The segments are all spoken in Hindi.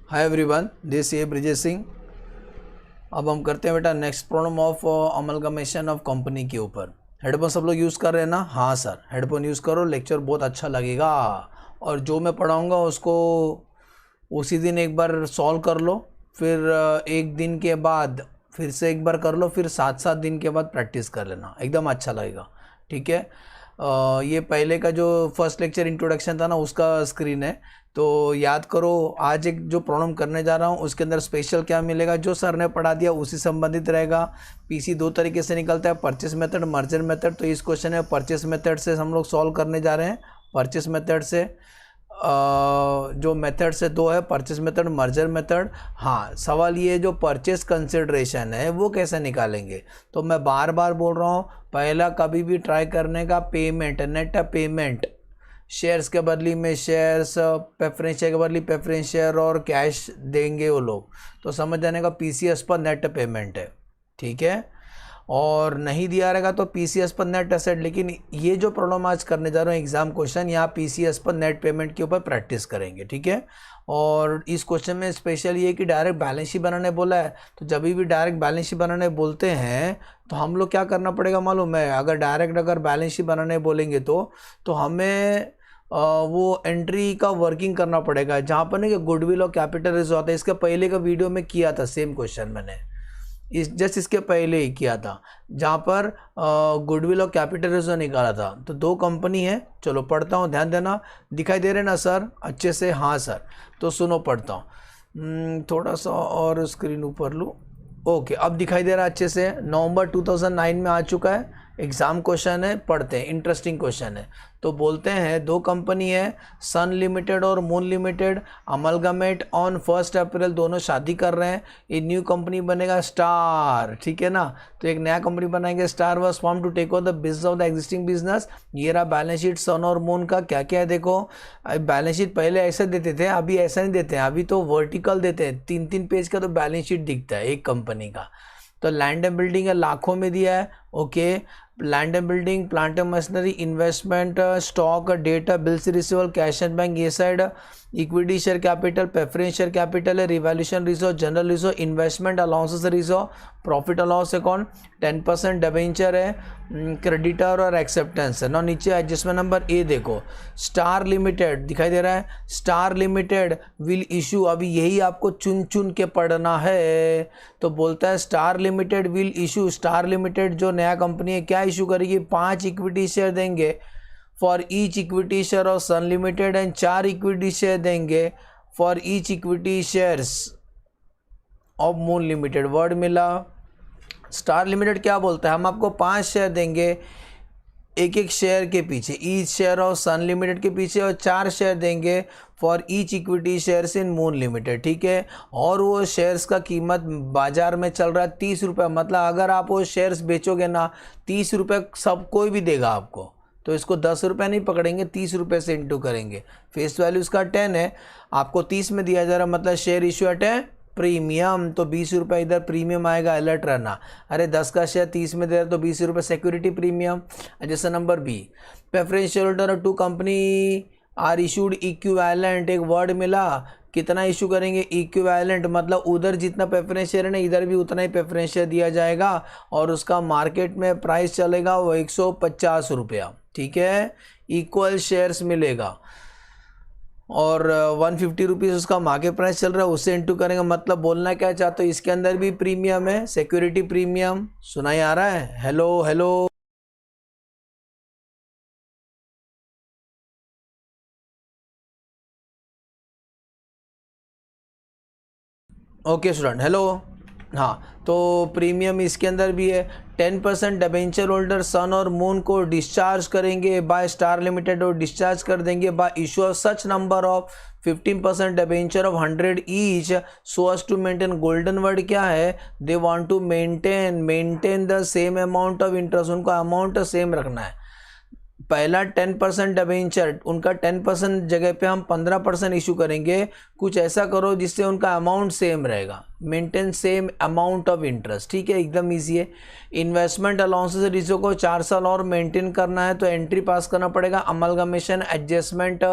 हाय एवरीवन, दिस ये ब्रिजेश सिंह। अब हम करते हैं बेटा next problem of amalgamation of company के ऊपर। हेडफोन सब लोग यूज़ कर रहे हैं ना? हाँ सर, हेडफोन यूज़ करो, लेक्चर बहुत अच्छा लगेगा। और जो मैं पढ़ाऊँगा उसको उसी दिन एक बार सॉल्व कर लो, फिर एक दिन के बाद फिर से एक बार कर लो, फिर 7-7 दिन के बाद प्रैक्टिस कर लेना, एकदम अच्छा लगेगा। ठीक है। ये पहले का जो फर्स्ट लेक्चर इंट्रोडक्शन था ना, उसका स्क्रीन है, तो याद करो। आज एक जो प्रॉब्लम करने जा रहा हूँ उसके अंदर स्पेशल क्या मिलेगा, जो सर ने पढ़ा दिया उसी संबंधित रहेगा। पीसी दो तरीके से निकलता है, परचेस मेथड, मर्जर मेथड। तो इस क्वेश्चन में परचेस मेथड से हम लोग सॉल्व करने जा रहे हैं। परचेस मेथड से जो मेथड से दो है, परचेस मेथड, मर्जर मेथड। हाँ, सवाल ये जो परचेस कंसिडरेशन है वो कैसे निकालेंगे, तो मैं बार बार बोल रहा हूँ, पहला कभी भी ट्राई करने का पेमेंट, नेट पेमेंट, शेयर्स के बदली में शेयर्स, प्रेफरेंस शेयर के बदली प्रेफरेंस शेयर और कैश देंगे वो लोग, तो समझ जाने का पीसीएस पर नेट पेमेंट है। ठीक है। और नहीं दिया रहेगा तो पीसीएस पर नेट एसेट। लेकिन ये जो प्रॉब्लम आज करने जा रहा हूँ एग्जाम क्वेश्चन, यहाँ पीसीएस पर नेट पेमेंट के ऊपर प्रैक्टिस करेंगे। ठीक है। और इस क्वेश्चन में स्पेशल ये कि डायरेक्ट बैलेंस शीट बनाने बोला है, तो जब भी डायरेक्ट बैलेंस शीट बनाने बोलते हैं तो हम लोग क्या करना पड़ेगा मालूम है? अगर बैलेंस शीट बनाने बोलेंगे तो हमें वो एंट्री का वर्किंग करना पड़ेगा, जहाँ पर ना गुडविल और कैपिटल रिजर्व आता है। इसके पहले का वीडियो में किया था सेम क्वेश्चन मैंने, इसके पहले ही किया था, जहाँ पर गुडविल और कैपिटल रिजर्व निकाला था। तो दो कंपनी है, चलो पढ़ता हूँ, ध्यान देना। दिखाई दे रहे ना सर अच्छे से? हाँ सर, तो सुनो पढ़ता हूँ। थोड़ा सा और स्क्रीन ऊपर लूँ। ओके, अब दिखाई दे रहा है अच्छे से। नवंबर 2009 में आ चुका है, एग्जाम क्वेश्चन है, पढ़ते हैं, इंटरेस्टिंग क्वेश्चन है। तो बोलते हैं दो कंपनी है, सन लिमिटेड और मून लिमिटेड, अमलगमेट ऑन 1 अप्रैल, दोनों शादी कर रहे हैं। ये न्यू कंपनी बनेगा स्टार। ठीक है ना? तो एक नया कंपनी बनाएंगे, Star was form to take over the business of the existing business. ये रहा बैलेंस शीट सन और मून का। क्या क्या है देखो, बैलेंस शीट पहले ऐसे देते थे, अभी ऐसा नहीं देते हैं, अभी तो वर्टिकल देते हैं। 3-3 पेज का तो बैलेंस शीट दिखता है एक कंपनी का। तो लैंड एंड बिल्डिंग है, लाखों में दिया है। Okay, land and building, plant and machinery, investment, stock, data, bills receivable, cash and bank, ये side equity share capital, preference share capital है, revaluation reserve, general reserve, investment allowances reserve, profit allowance account, 10% debenture है, क्रेडिटर और एक्सेप्टेंस है ना। नीचे एडजस्टमेंट नंबर ए देखो, स्टार लिमिटेड दिखाई दे रहा है, स्टार लिमिटेड विल इशू, अभी यही आपको चुन चुन के पढ़ना है। तो बोलता है Star Limited will issue, Star Limited जो नया कंपनी है क्या इशू करेगी? 5 इक्विटी शेयर देंगे for each equity share of Sun Limited, and 4 equity share देंगे for each equity shares of Moon Limited. Word मिला। स्टार लिमिटेड क्या बोलता है? हम आपको 5 शेयर देंगे एक एक शेयर के पीछे, each share of Sun Limited के पीछे, और 4 शेयर देंगे for each equity shares in Moon Limited. ठीक है। और वो शेयर्स का कीमत बाजार में चल रहा है 30 रुपये। मतलब अगर आप वो शेयर्स बेचोगे ना, 30 रुपये सब कोई भी देगा आपको। तो इसको 10 रुपये नहीं पकड़ेंगे, 30 रुपये से इंटू करेंगे। फेस वैल्यू इसका 10 है, आपको 30 में दिया जा रहा, मतलब शेयर इशू एट है प्रीमियम, तो 20 रुपये इधर प्रीमियम आएगा, अलर्ट रहना। अरे 10 का शेयर 30 में दे रहा तो 20 रुपये सिक्योरिटी प्रीमियम। जैसे number B, preference share holder to company are issued equivalent, एक वर्ड मिला, कितना इशू करेंगे? इक्विवेलेंट, मतलब उधर जितना प्रेफरेंस शेयर है ना, इधर भी उतना ही प्रेफरेंस शेयर दिया जाएगा, और उसका मार्केट में प्राइस चलेगा वो 150 रुपया। ठीक है। इक्वल शेयर्स मिलेगा, और 150 रुपीज़ उसका मार्केट प्राइस चल रहा है, उससे इंटू करेंगे। मतलब बोलना क्या चाहते हो, इसके अंदर भी प्रीमियम है, सिक्योरिटी प्रीमियम। सुनाई आ रहा है? Hello hello. Okay student, hello. हाँ, तो प्रीमियम इसके अंदर भी है। 10% डिबेंचर होल्डर सन और मून को डिस्चार्ज करेंगे बाय स्टार लिमिटेड, और डिस्चार्ज कर देंगे by issue of such number of 15% debenture of 100 each so as to maintain. Golden word क्या है? They want to maintain the same amount of interest, उनको अमाउंट सेम रखना है। पहला 10% डिबेंचर, उनका 10% जगह पे हम 15% इशू करेंगे। कुछ ऐसा करो जिससे उनका अमाउंट सेम रहेगा, maintain same amount of interest. ठीक है, एकदम ईजी है। इन्वेस्टमेंट अलाउंसेस रिजो को 4 साल और मेंटेन करना है, तो एंट्री पास करना पड़ेगा, amalgamation adjustment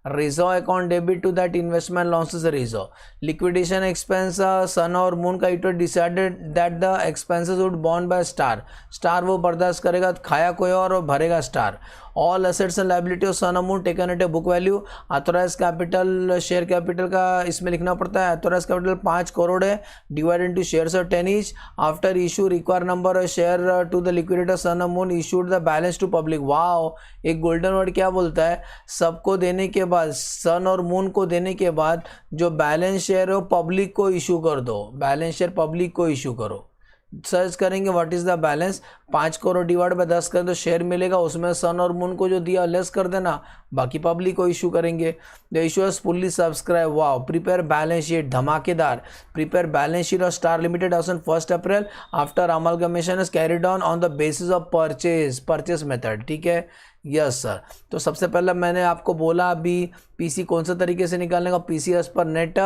reserve account debit to that investment losses reserve. Liquidation expense Sun और मून का it decided that the expenses would borne by Star. Star वो बर्दाश्त करेगा, खाया कोई और भरेगा Star. All assets and liability of Sun अमून taken at a book value. Authorise capital, share capital का इसमें लिखना पड़ता है. ऑथोराइज कैपिटल 5 करोड़ है, divided into shares of 10 each. After issue require number of share to the liquidator Sun अमून issued the balance to public. Wow, एक गोल्डन वर्ड क्या बोलता है, सबको देने के बाद, सन और मून को देने के बाद जो बैलेंस शेयर है वो पब्लिक को इशू कर दो. बैलेंस शेयर पब्लिक को इशू करो. सर्च करेंगे what is the balance, 5 crore divide by 10 करें तो शेयर मिलेगा, उसमें सन और मून को जो दिया लेस कर देना, बाकी पब्लिक को इशू करेंगे. The issue is fully subscribe. Wow, prepare balance sheet, धमाकेदार. Prepare balance sheet of Star Limited on 1 April after amalgamation is carried on the basis of purchase method. ठीक है, यस सर. तो सबसे पहले मैंने आपको बोला अभी पीसी कौन सा तरीके से निकालने का, PC as per net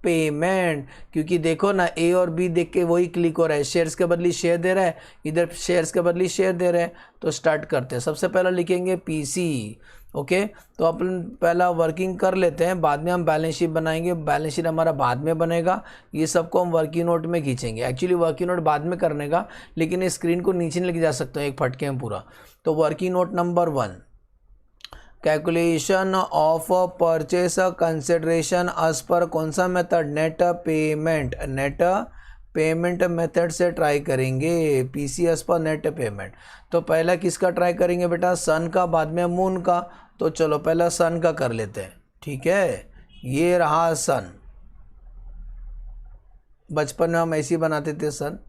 payment. क्योंकि देखो ना, ए और बी देख के वही क्लिक हो रहा है. शेयर्स के बदले शेयर दे रहा है, इधर शेयर्स के बदले शेयर दे रहे हैं. तो स्टार्ट करते हैं. सबसे पहले लिखेंगे पीसी. ओके, तो अपन पहला वर्किंग कर लेते हैं, बाद में हम बैलेंस शीट बनाएंगे. बैलेंस शीट हमारा बाद में बनेगा, ये सबको हम वर्किंग नोट में खींचेंगे. एक्चुअली वर्किंग नोट बाद में करने का, लेकिन इस स्क्रीन को नीचे नहीं लेके जा सकते एक फटके में पूरा. तो working note number 1, calculation of purchase consideration as per कौन सा method, net payment. Net payment method से ट्राई करेंगे. PC as per net payment. तो पहला किसका ट्राई करेंगे बेटा, सन का, बाद में मून का. तो चलो पहला सन का कर लेते हैं. ठीक है, ये रहा सन. बचपन में हम ऐसे ही बनाते थे सन.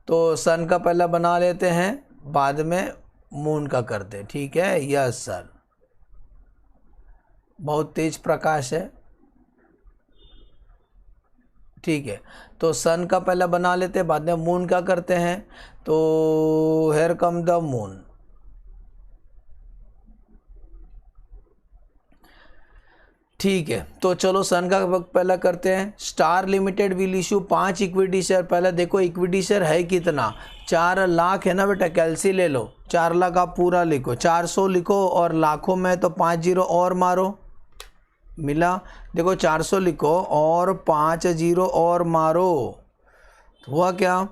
तो सन का पहला बना लेते हैं, बाद में मून का करते हैं. ठीक है, यस सर. बहुत तेज प्रकाश है. ठीक है, तो सन का पहला बना लेते हैं, बाद में मून का करते हैं. तो हियर कम द मून. ठीक है, तो चलो सन का पहला करते हैं. Star Limited will issue 5 equity share. पहले देखो इक्विटी शेयर है कितना, 4 लाख है ना बेटा, कैलसी ले लो. 4 लाख आप पूरा लिखो, 400 लिखो, और लाखों में तो 5 जीरो और मारो, मिला. देखो 400 लिखो और 5 जीरो और मारो, हुआ क्या,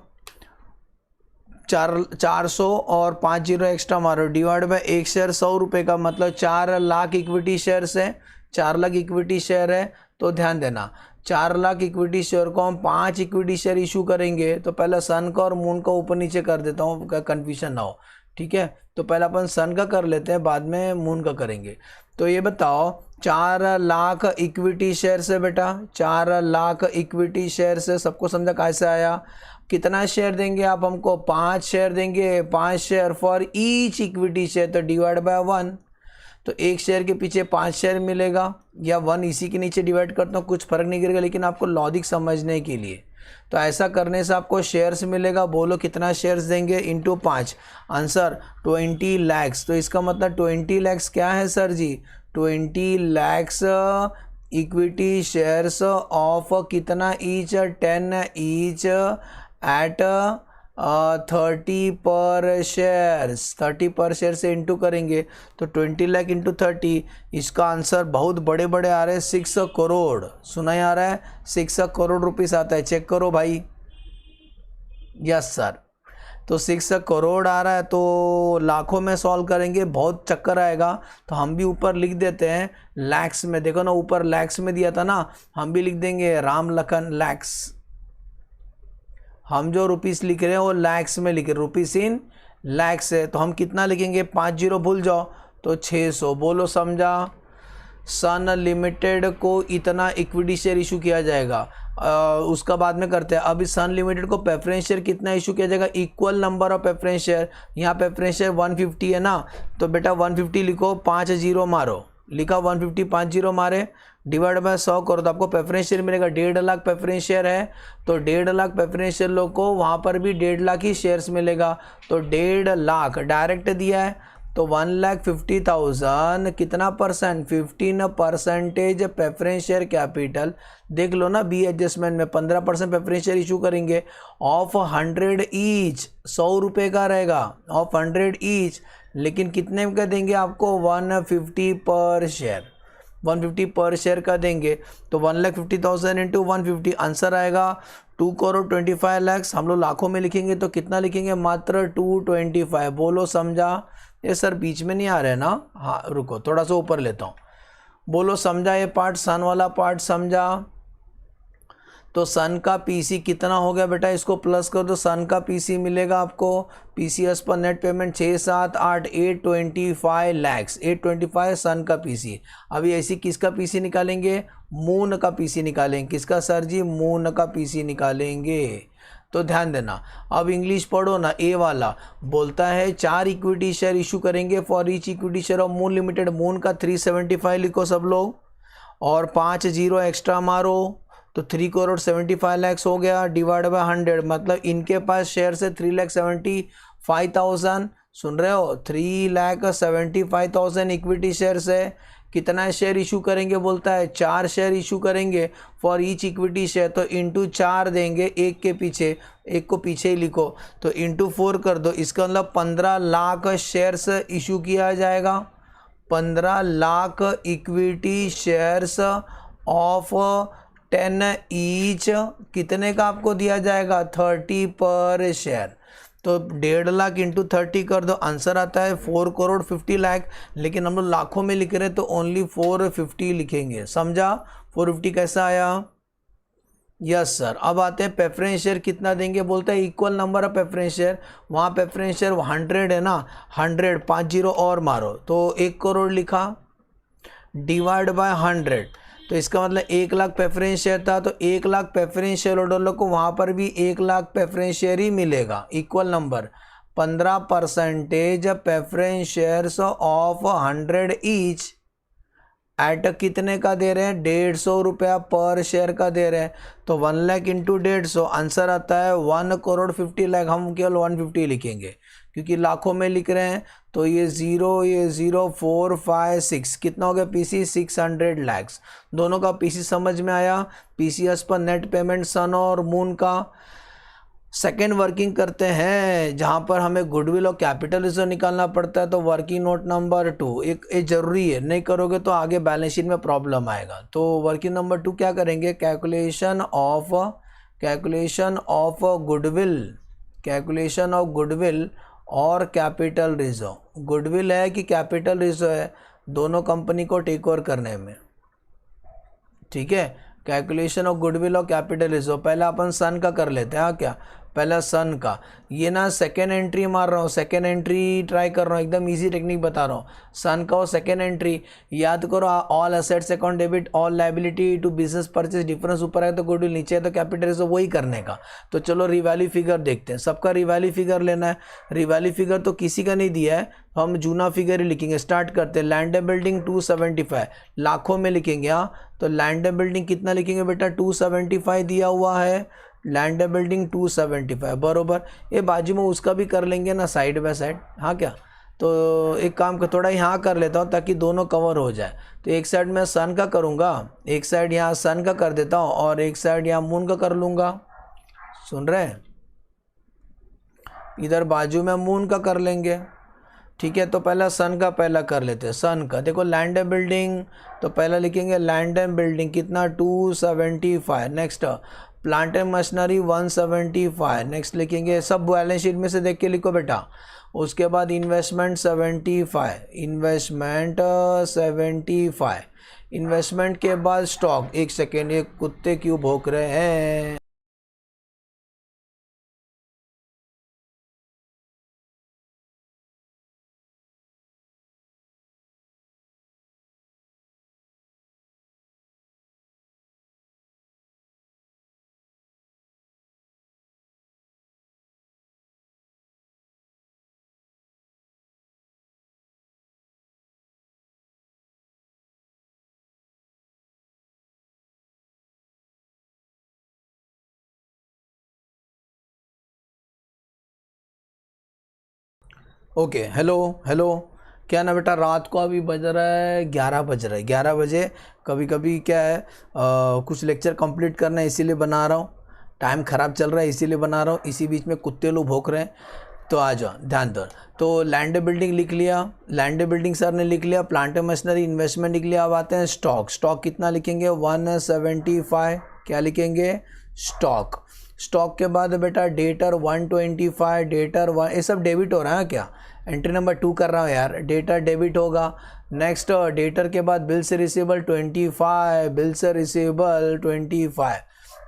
400 और 5 जीरो एक्स्ट्रा मारो, डिवाइड बाय एक शेयर 100 रुपये का, मतलब 4 लाख इक्विटी शेयर्स है. 4 लाख इक्विटी शेयर है. तो ध्यान देना, 4 लाख इक्विटी शेयर को हम 5 इक्विटी शेयर इशू करेंगे. तो पहले सन का और मून का ऊपर नीचे कर देता हूँ, कन्फ्यूजन ना हो. ठीक है, तो पहले अपन सन का कर लेते हैं, बाद में मून का करेंगे. तो ये बताओ, 4 लाख इक्विटी शेयर से बेटा, 4 लाख इक्विटी शेयर से, सबको समझा कैसे आया. कितना शेयर देंगे आप हमको, 5 शेयर देंगे. 5 share for each equity share, तो डिवाइड बाय 1. तो एक शेयर के पीछे 5 शेयर मिलेगा, या 1 इसी के नीचे डिवाइड करता हूँ, कुछ फर्क नहीं करेगा, लेकिन आपको लॉजिक समझने के लिए. तो ऐसा करने से आपको शेयर्स मिलेगा. बोलो कितना शेयर्स देंगे, इंटू 5. आंसर 20 लैक्स. तो इसका मतलब 20 लैक्स क्या है sir ji, 20 lakhs equity shares of कितना each, 10 each at 30 per shares. 30 पर शेयर से इंटू करेंगे तो 20 लाख इंटू 30. इसका आंसर बहुत बड़े बड़े आ रहे हैं, 6 करोड़. सुना ही आ रहा है, 6 करोड़ रुपीस आता है. चेक करो भाई. Yes sir. तो 6 करोड़ आ रहा है. तो लाखों में सॉल्व करेंगे, बहुत चक्कर आएगा. तो हम भी ऊपर लिख देते हैं लैक्स में. देखो ना, ऊपर लैक्स में दिया था ना, हम भी लिख देंगे राम लखन लैक्स. हम जो रुपीस लिख रहे हैं वो लैक्स में लिखे, रुपीस इन लैक्स है. तो हम कितना लिखेंगे, 5 जीरो भूल जाओ, तो 600. बोलो समझा. सन लिमिटेड को इतना इक्विटी शेयर इशू किया जाएगा. उसका बाद में करते हैं. अभी सन लिमिटेड को प्रेफरेंस शेयर कितना इशू किया जाएगा, equal number of preference share. यहाँ प्रेफरेंस शेयर 150 है ना, तो बेटा 150 लिखो, 5 जीरो मारो. लिखा 150, 5 जीरो मारे, डिवाइड बाय 100 करो, तो आपको प्रेफरेंस शेयर मिलेगा. 1.5 लाख प्रेफरेंस शेयर है, तो 1.5 लाख प्रेफरेंस शेयर लोग को वहाँ पर भी 1.5 लाख ही शेयर्स मिलेगा. तो 1.5 लाख डायरेक्ट दिया है, तो 1,50,000 कितना परसेंट, 15% प्रेफरेंस शेयर कैपिटल. देख लो ना, बी एडजस्टमेंट में 15% प्रेफरेंस शेयर इशू करेंगे. ऑफ 100 ईच, 100 रुपये का रहेगा. ऑफ 100 ईच लेकिन कितने का देंगे आपको 150 पर शेयर, 150 पर शेयर का देंगे तो 1,50,000 इंटू 150 आंसर आएगा 2,25,00,000। हम लोग लाखों में लिखेंगे तो कितना लिखेंगे, मात्र 225। बोलो समझा? ये सर बीच में नहीं आ रहे ना, हाँ रुको थोड़ा सा ऊपर लेता हूँ। बोलो समझा ये पार्ट, सन वाला पार्ट समझा? तो सन का पीसी कितना हो गया बेटा, इसको प्लस कर दो, सन का पीसी मिलेगा आपको, पीसीएस पर नेट पेमेंट 6, 7, 8, 825 लैक्स, 825 सन का पीसी। अभी ऐसी किसका पीसी निकालेंगे, मून का पीसी निकालेंगे। किसका सर जी, मून का पीसी निकालेंगे। तो ध्यान देना, अब इंग्लिश पढ़ो ना। ए वाला बोलता है 4 इक्विटी शेयर इशू करेंगे for each equity share of Moon limited. Moon का 375 लिखो सब लोग, और 5 जीरो एक्स्ट्रा मारो तो 3,75,00,000 हो गया, डिवाइड बाय 100, मतलब इनके पास शेयर से 3,75,000, सुन रहे हो, 3,75,000 इक्विटी शेयर से कितना शेयर इशू करेंगे, बोलता है 4 शेयर इशू करेंगे फॉर ईच इक्विटी शेयर। तो इंटू 4 देंगे, एक के पीछे, एक को पीछे ही लिखो, तो इंटू 4 कर दो। इसका मतलब 15 लाख शेयर्स इशू किया जाएगा, 15 lakh equity shares of 10 each. कितने का आपको दिया जाएगा, 30 पर शेयर। तो 1.5 लाख इंटू 30 कर दो, आंसर आता है 4,50,00,000। लेकिन हम लोग लाखों में लिख रहे हैं तो ओनली 450 लिखेंगे, समझा? 450 कैसा आया? Yes sir. अब आते हैं प्रेफरेंस शेयर कितना देंगे, बोलता है equal number of preference share. वहाँ प्रेफरेंस शेयर 100 है ना, 100, 5 जीरो और मारो तो 1 करोड़ लिखा, डिवाइड बाय 100। तो इसका मतलब 1 लाख प्रेफरेंस शेयर था, तो 1 लाख प्रेफरेंस शेयर होल्डर को वहाँ पर भी 1 लाख प्रेफरेंस शेयर ही मिलेगा, equal number. 15% preference shares of 100 each eight कितने का दे रहे हैं, 150 रुपया पर शेयर का दे रहे हैं। तो 1 लाख इंटू 150, आंसर आता है 1,50,00,000। हम केवल 150 लिखेंगे क्योंकि लाखों में लिख रहे हैं। तो ये 0 4 5 6 कितना हो गया पीसी, 600 लैक्स। दोनों का पीसी समझ में आया? पीसीएस पर नेट पेमेंट सन और मून का। सेकेंड वर्किंग करते हैं जहाँ पर हमें गुडविल और कैपिटल रिजर्व निकालना पड़ता है। तो वर्किंग नोट नंबर 2 एक ये जरूरी है, नहीं करोगे तो आगे बैलेंस शीट में प्रॉब्लम आएगा। तो वर्किंग नंबर 2 क्या करेंगे, कैलकुलेशन ऑफ गुडविल और कैपिटल रिजर्व। गुडविल है कि कैपिटल रिजर्व है, दोनों कंपनी को टेक ओवर करने में, ठीक है। कैलकुलेशन ऑफ गुडविल और कैपिटल रिजर्व पहले अपन सन का कर लेते हैं। हाँ क्या, पहला सन का। ये ना सेकेंड एंट्री मार रहा हूँ, सेकेंड एंट्री ट्राई कर रहा हूँ, एकदम इजी टेक्निक बता रहा हूँ। सन का और सेकेंड एंट्री याद करो, all assets account debit, all liability to business purchase, difference ऊपर है तो गुडविल, नीचे है तो कैपिटल रिजर्व, वही करने का। तो चलो रिवैल्यू फिगर देखते हैं, सबका रिवैल्यू फिगर लेना है। रिवैल्यू फिगर तो किसी का नहीं दिया है, हम जूना फिगर ही लिखेंगे। स्टार्ट करते हैं, लैंड बिल्डिंग 275 लाखों में लिखेंगे। हाँ तो लैंड बिल्डिंग कितना लिखेंगे बेटा, 275 दिया हुआ है, लैंड बिल्डिंग 275 बरोबर। ये बाजू में उसका भी कर लेंगे ना, साइड बाय साइड। हाँ क्या, तो एक काम कर, थोड़ा यहाँ कर लेता हूँ ताकि दोनों कवर हो जाए। तो एक साइड मैं सन का करूँगा, एक साइड यहाँ सन का कर देता हूँ, और एक साइड यहाँ मून का कर लूँगा। सुन रहे हैं, इधर बाजू में मून का कर लेंगे, ठीक है। तो पहला सन का पहला कर लेते हैं। सन का देखो, लैंड बिल्डिंग तो पहला लिखेंगे, लैंड एंड बिल्डिंग कितना 275। Next plant and machinery 175। Next लिखेंगे, सब बैलेंस शीट में से देख के लिखो बेटा। उसके बाद इन्वेस्टमेंट 75, इन्वेस्टमेंट के बाद स्टॉक। एक सेकेंड, ये कुत्ते क्यों भौंक रहे हैं। ओके, हेलो हेलो, क्या ना बेटा, रात को अभी बज रहा है 11 बज रहा है, 11 बजे। कभी कभी क्या है, कुछ लेक्चर कंप्लीट करना है इसीलिए बना रहा हूँ, टाइम ख़राब चल रहा है इसीलिए बना रहा हूँ। इसी बीच में कुत्ते लोग भौंक रहे हैं, तो आ जाओ, ध्यान दो। तो लैंड बिल्डिंग लिख लिया, लैंड बिल्डिंग सर ने लिख लिया, प्लांट मशीनरी इन्वेस्टमेंट लिख लिया। अब आते हैं स्टॉक। स्टॉक कितना लिखेंगे? 175। क्या लिखेंगे? स्टॉक। स्टॉक के बाद बेटा डेटर 125, डेटर 1, ये सब डेबिट हो रहा है क्या? एंट्री नंबर 2 कर रहा हूँ यार, डेटर डेबिट होगा। नेक्स्ट डेटर के बाद बिल से रिसीवेबल 25, बिल से रिसीवेबल 25,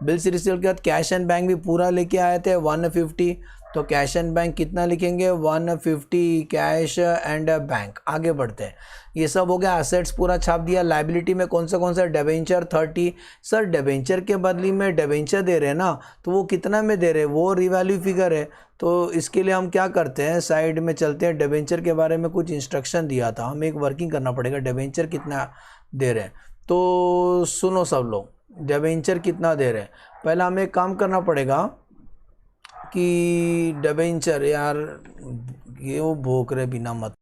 बिल से रिसीवेबल के बाद कैश एंड बैंक भी पूरा लेके आए थे 150, तो कैश एंड बैंक कितना लिखेंगे? 150 कैश एंड बैंक। आगे बढ़ते हैं। ये सब हो गया, एसेट्स पूरा छाप दिया। लाइबिलिटी में कौन सा डिबेंचर 30। सर डिबेंचर के बदले में डिबेंचर दे रहे हैं ना, तो वो कितना में दे रहे हैं? वो रिवैल्यू फिगर है। तो इसके लिए हम क्या करते हैं, साइड में चलते हैं। डिबेंचर के बारे में कुछ इंस्ट्रक्शन दिया था, हमें एक वर्किंग करना पड़ेगा। डिबेंचर कितना दे रहे हैं, तो सुनो सब लोग, डिबेंचर कितना दे रहे हैं। पहला हमें एक काम करना पड़ेगा कि डिबेंचर, यार ये वो भोंक रहे बिना मत।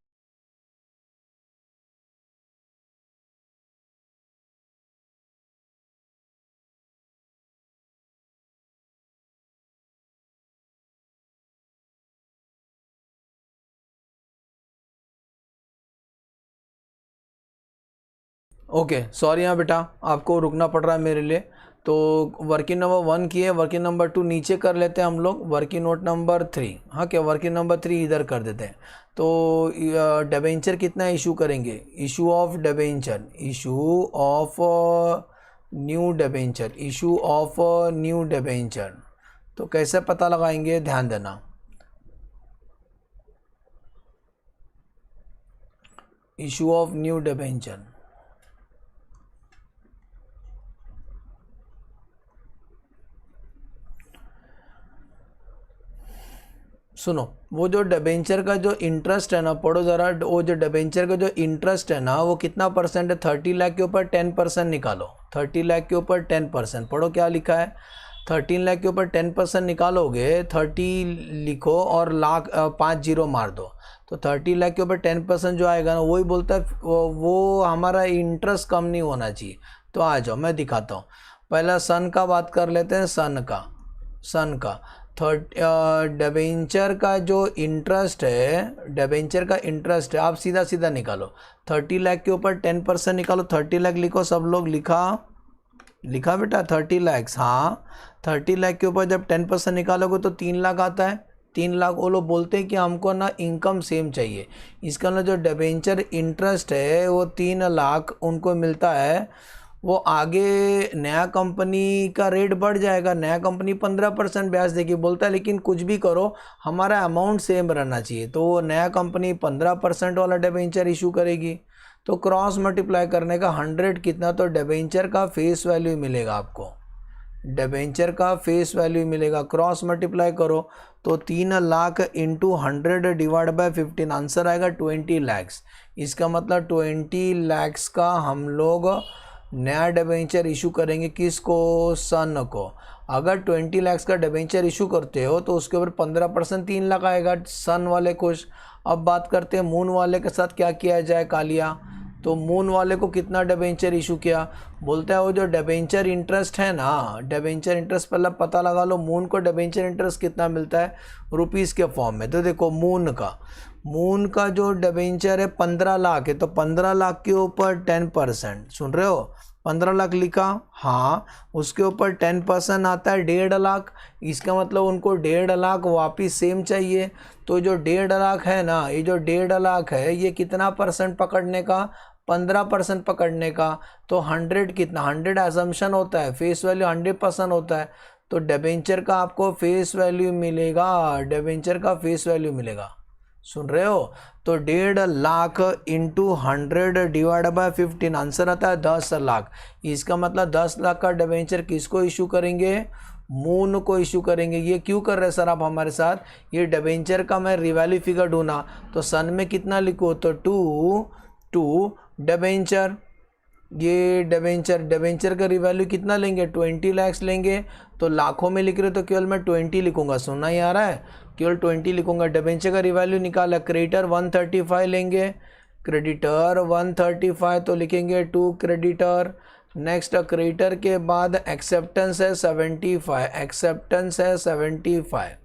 ओके सॉरी हाँ बेटा, आपको रुकना पड़ रहा है मेरे लिए। तो वर्किंग नंबर 1 की है, वर्किंग नंबर 2 नीचे कर लेते हैं हम लोग। वर्किंग नोट नंबर 3, हाँ क्या वर्किंग नंबर 3 इधर कर देते हैं। तो डिबेंचर कितना इशू करेंगे? Issue of debenture, issue of new debenture, issue of new debenture. तो कैसे पता लगाएंगे, ध्यान देना। इशू ऑफ न्यू डिबेंचर, सुनो, वो जो डिबेंचर का जो इंटरेस्ट है ना, पढ़ो ज़रा। वो जो डिबेंचर का जो इंटरेस्ट है ना, वो कितना परसेंट है? 30 लाख के ऊपर 10% निकालो। 30 लाख के ऊपर 10%, पढ़ो क्या लिखा है। 13 लाख के ऊपर 10% निकालोगे, 30 लिखो और लाख 5 जीरो मार दो, तो 30 लाख के ऊपर 10% जो आएगा ना, वही बोलता है वो हमारा इंटरेस्ट कम नहीं होना चाहिए। तो आ जाओ मैं दिखाता हूँ। पहला सन का बात कर लेते हैं, सन का डिबेंचर का जो इंटरेस्ट है, डिबेंचर का इंटरेस्ट है, आप सीधा सीधा निकालो। 30 लाख के ऊपर 10% निकालो। 30 लाख लिखो सब लोग, लिखा बेटा 30 लाख। हाँ 30 लाख के ऊपर जब 10% निकालोगे तो 3 लाख आता है। 3 लाख वो लोग बोलते हैं कि हमको ना इनकम सेम चाहिए। इसका ना जो डिबेंचर इंटरेस्ट है वो 3 लाख उनको मिलता है। वो आगे नया कंपनी का रेट बढ़ जाएगा, नया कंपनी 15% ब्याज देगी बोलता है, लेकिन कुछ भी करो हमारा अमाउंट सेम रहना चाहिए। तो वो नया कंपनी 15% वाला डिबेंचर इशू करेगी। तो क्रॉस मल्टीप्लाई करने का 100 कितना, तो डिबेंचर का फेस वैल्यू मिलेगा आपको। डिबेंचर का फेस वैल्यू मिलेगा, क्रॉस मल्टीप्लाई करो तो 3 lakh into 100 divide by 15, answer आएगा 20 लैक्स। इसका मतलब 20 लैक्स का हम लोग नया डिबेंचर इशू करेंगे। किसको? सन को। अगर 20 लैक्स का डिबेंचर इशू करते हो तो उसके ऊपर 15% 3 लाख आएगा। सन वाले खुश। अब बात करते हैं मून वाले के साथ क्या किया जाए, कालिया। तो मून वाले को कितना डिबेंचर इशू किया? बोलता है वो जो डिबेंचर इंटरेस्ट है ना, डिबेंचर इंटरेस्ट पहले पता लगा लो। मून को डिबेंचर इंटरेस्ट कितना मिलता है? रुपीज़ के फॉर्म में। तो देखो मून का जो डिबेंचर है 15 लाख है, तो 15 लाख के ऊपर 10%, सुन रहे हो, 15 लाख लिखा। हाँ उसके ऊपर 10% आता है 1.5 लाख। इसका मतलब उनको 1.5 लाख वापिस सेम चाहिए। तो जो 1.5 लाख है ना, ये जो 1.5 लाख है, ये कितना परसेंट पकड़ने का? 15% पकड़ने का। तो 100 कितना, 100 एजम्पशन होता है, फेस वैल्यू 100% होता है। तो डिबेंचर का आपको फेस वैल्यू मिलेगा, डिबेंचर का फेस वैल्यू मिलेगा, सुन रहे हो। तो 1.5 lakh into 100 divide by 15, answer आता है 10 लाख। इसका मतलब 10 लाख का डिबेंचर किसको इशू करेंगे? मून को इशू करेंगे। ये क्यों कर रहे हैं सर आप हमारे साथ? ये डिबेंचर का मैं रिवैल्यू फिगर ढूंढा, तो सन में कितना लिखो, तो 2 डिबेंचर। ये डिबेंचर का रिवैल्यू कितना लेंगे? 20 लैक्स लेंगे। तो लाखों में लिख रहे तो केवल मैं 20 लिखूंगा, सुनना ही आ रहा है, केवल 20 लिखूंगा। डिबेंचर का रिवैल्यू निकाला, क्रेडिटर 135 लेंगे, क्रेडिटर 135 तो लिखेंगे 2 क्रेडिटर। नेक्स्ट क्रेडिटर के बाद एक्सेप्टेंस है 75, एक्सेप्टेंस है 75।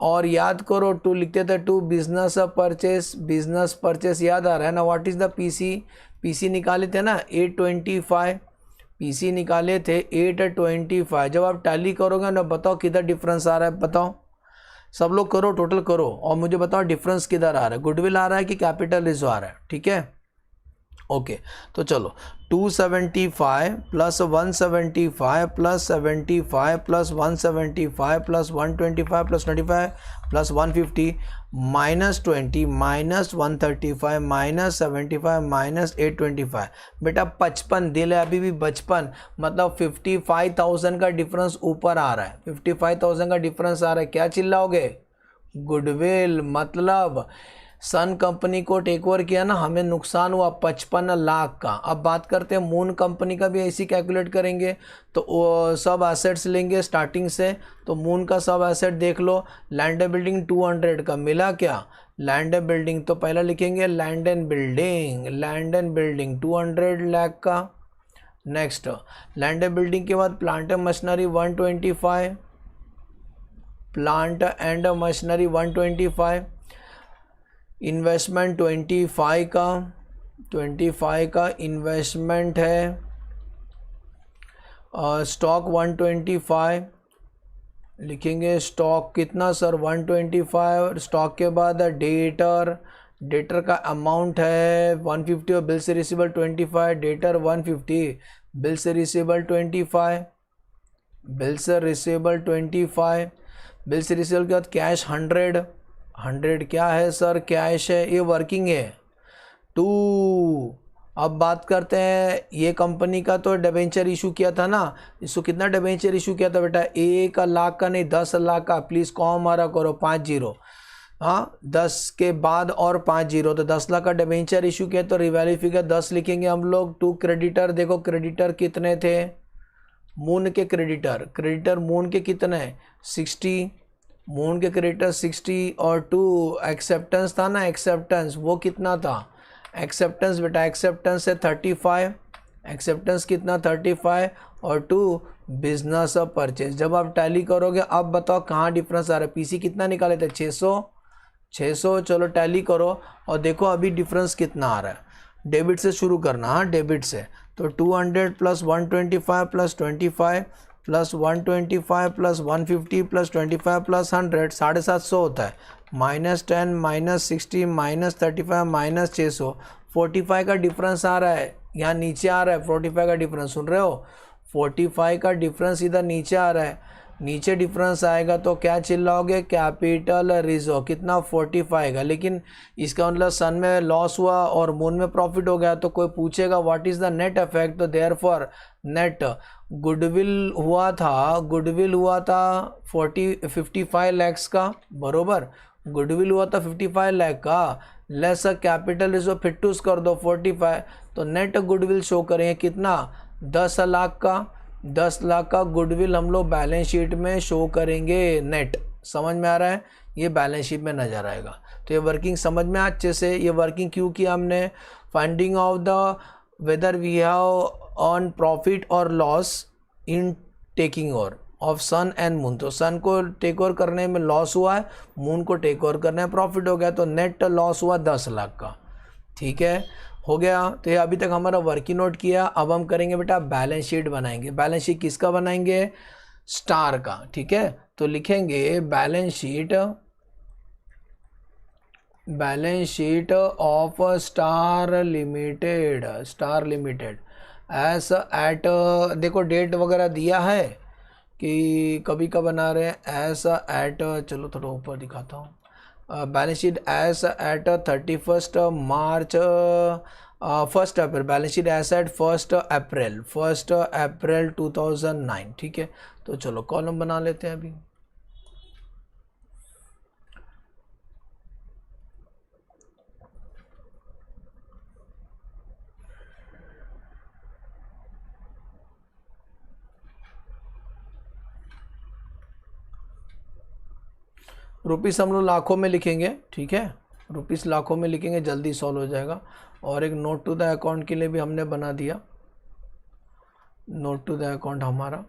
और याद करो टू लिखते थे, टू बिजनेस बिजनेस परचेस याद आ रहा है ना। What is the PC, PC निकाले थे ना 825, पीसी निकाले थे 825। जब आप टैली करोगे ना बताओ किधर डिफरेंस आ रहा है, बताओ सब लोग करो, टोटल करो और मुझे बताओ डिफरेंस किधर आ रहा है, गुडविल आ रहा है कि कैपिटल रिजर्व आ रहा है, ठीक है। ओके तो चलो 275 plus 175 plus 75 plus 175 plus 125 plus 25 plus 150 minus 20 minus 135 minus 75 minus 825। बेटा 55 दिल है अभी भी बचपन, मतलब 55,000 का डिफरेंस ऊपर आ रहा है, 55,000 का डिफरेंस आ रहा है। क्या चिल्लाओगे, गुडविल मतलब सन कंपनी को टेक ओवर किया ना, हमें नुकसान हुआ 55 लाख का। अब बात करते हैं मून कंपनी का भी ऐसी कैलकुलेट करेंगे तो सब एसेट्स लेंगे स्टार्टिंग से। तो मून का सब एसेट देख लो, लैंड एंड बिल्डिंग 200 का मिला क्या, लैंड एंड बिल्डिंग तो पहला लिखेंगे लैंड एंड बिल्डिंग 200 लाख का। नेक्स्ट लैंड एंड बिल्डिंग के बाद plant and machinery 125, plant and machinery 125, investment 25 का इन्वेस्टमेंट है। स्टॉक 125 लिखेंगे, स्टॉक कितना सर 125। स्टॉक के बाद डेटर का अमाउंट है 150 और बिल से रिसीवेबल 25, डेटर 150, बिल से रिसीवेबल 25, बिल से रिसीवेबल 25, बिल से रिसीवेबल के बाद कैश 100 क्या है सर, कैश है, ये वर्किंग है 2। अब बात करते हैं ये कंपनी का, तो डिबेंचर इशू किया था ना, इसको कितना डिबेंचर इशू किया था बेटा, 1 लाख का नहीं 10 लाख का, प्लीज़ कॉम हमारा करो 5 जीरो, हाँ 10 के बाद और 5 जीरो, तो 10 लाख का डिबेंचर इशू किया तो रिवैल्यू फिगर 10 लिखेंगे हम लोग। 2 क्रेडिटर, देखो क्रेडिटर कितने थे मून के, क्रेडिटर मून के कितने 60, मून के क्रेडिटर 60 और 2 एक्सेप्टेंस था ना, एक्सेप्टेंस वो कितना था, एक्सेप्टेंस बेटा एक्सेप्टेंस है 35, एक्सेप्टेंस कितना 35 और 2 बिजनेस ऑफ परचेज। जब आप टैली करोगे अब बताओ कहाँ डिफरेंस आ रहा है, पीसी कितना निकाले थे 600, चलो टैली करो और देखो अभी डिफरेंस कितना आ रहा है। डेबिट से शुरू करना, हाँ डेबिट से, तो 200 plus 125 plus 25 plus 125 plus 150 plus 25 plus 100 750 होता है, -10 -60 -35 -600, 45 का डिफरेंस आ रहा है, यहाँ नीचे आ रहा है 45 का डिफरेंस, सुन रहे हो 45 का डिफरेंस इधर नीचे आ रहा है, नीचे डिफरेंस आएगा तो क्या चिल्लाओगे, कैपिटल रिजर्व कितना 45 का। लेकिन इसका मतलब सन में लॉस हुआ और मून में प्रॉफिट हो गया, तो कोई पूछेगा what is the net effect, तो देयरफॉर नेट गुडविल हुआ था 55 लैक्स का, बरोबर गुडविल हुआ था 55 लाख का, लेस कैपिटल रिजर्व फिटूस कर दो 45, तो नेट गुडविल शो करेंगे कितना 10 लाख का, 10 लाख का गुडविल हम लोग बैलेंस शीट में शो करेंगे नेट। समझ में आ रहा है, ये बैलेंस शीट में नज़र आएगा। तो ये वर्किंग समझ में अच्छे से, ये वर्किंग क्यों किया हमने, finding of the whether we have on profit और loss in taking over of Sun and Moon. तो सन को टेक ओवर करने में लॉस हुआ है, मून को टेक ओवर करने में प्रॉफिट हो गया, तो नेट लॉस हुआ 10 लाख का, ठीक है हो गया। तो ये अभी तक हमारा वर्किंग नोट किया। अब हम करेंगे बेटा बैलेंस शीट बनाएंगे। बैलेंस शीट किसका बनाएंगे, स्टार का, ठीक है। तो लिखेंगे balance sheet of Star Limited, as at, देखो डेट वगैरह दिया है कि कभी का बना रहे हैं, एस एट, चलो थोड़ा ऊपर दिखाता हूँ, बैलेंस शीट एस एट 31 मार्च 1 अप्रैल, बैलेंस शीट एस एट 1 अप्रैल 2009, ठीक है। तो चलो कॉलम बना लेते हैं अभी। रुपीस हम लोग लाखों में लिखेंगे, ठीक है, रुपीस लाखों में लिखेंगे, जल्दी सॉल्व हो जाएगा। और एक नोट टू द अकाउंट के लिए भी हमने बना दिया, नोट टू द अकाउंट हमारा,